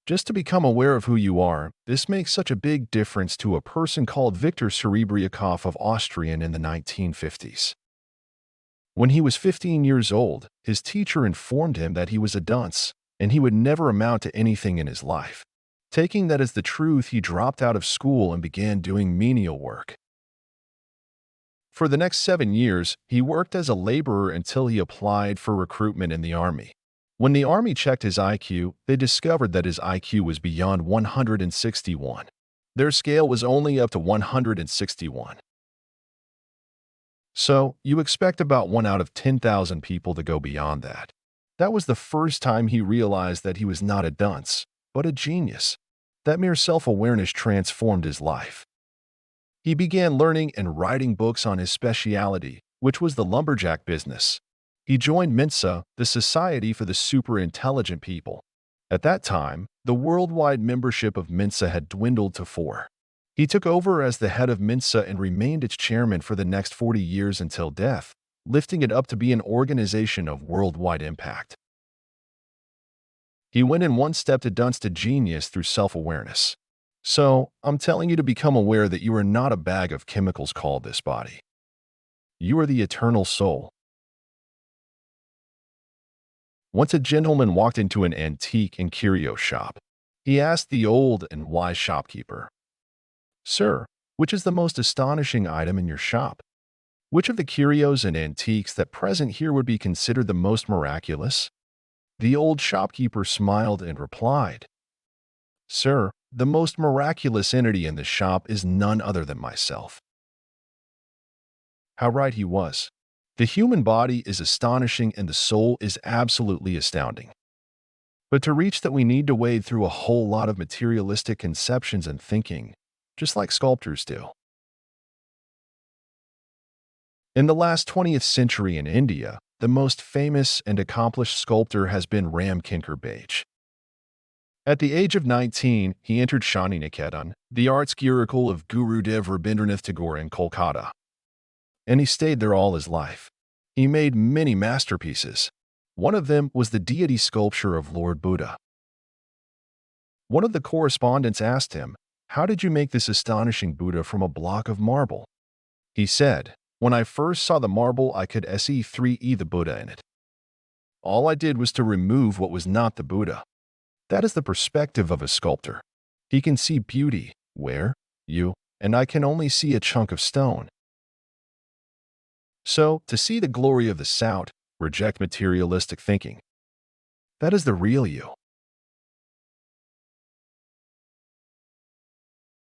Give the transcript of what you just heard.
Just to become aware of who you are, this makes such a big difference to a person called Victor Ceribriocoff of Austrian in the 1950s. When he was 15 years old, his teacher informed him that he was a dunce, and he would never amount to anything in his life. Taking that as the truth, he dropped out of school and began doing menial work. For the next 7 years, he worked as a laborer until he applied for recruitment in the army. When the army checked his IQ, they discovered that his IQ was beyond 161. Their scale was only up to 161. So, you expect about 1 out of 10,000 people to go beyond that. That was the first time he realized that he was not a dunce, but a genius. That mere self-awareness transformed his life. He began learning and writing books on his specialty, which was the lumberjack business. He joined Mensa, the Society for the Super Intelligent People. At that time, the worldwide membership of Mensa had dwindled to 4. He took over as the head of Mensa and remained its chairman for the next 40 years until death, lifting it up to be an organization of worldwide impact. He went in one step to dunce to genius through self-awareness. So, I'm telling you to become aware that you are not a bag of chemicals called this body. You are the eternal soul. Once a gentleman walked into an antique and curio shop. He asked the old and wise shopkeeper, "Sir, which is the most astonishing item in your shop? Which of the curios and antiques that present here would be considered the most miraculous?" The old shopkeeper smiled and replied, "Sir, the most miraculous entity in the shop is none other than myself." How right he was. The human body is astonishing and the soul is absolutely astounding. But to reach that, we need to wade through a whole lot of materialistic conceptions and thinking, just like sculptors do. In the last 20th century in India, the most famous and accomplished sculptor has been Ramkinkar Baij. At the age of 19, he entered Shantiniketan, the arts gurukul of Gurudev Rabindranath Tagore in Kolkata. And he stayed there all his life. He made many masterpieces. One of them was the deity sculpture of Lord Buddha. One of the correspondents asked him, "How did you make this astonishing Buddha from a block of marble?" He said, "When I first saw the marble, I could see 3E the Buddha in it. All I did was to remove what was not the Buddha." That is the perspective of a sculptor. He can see beauty where you and I can only see a chunk of stone. So, to see the glory of the South, reject materialistic thinking. That is the real you.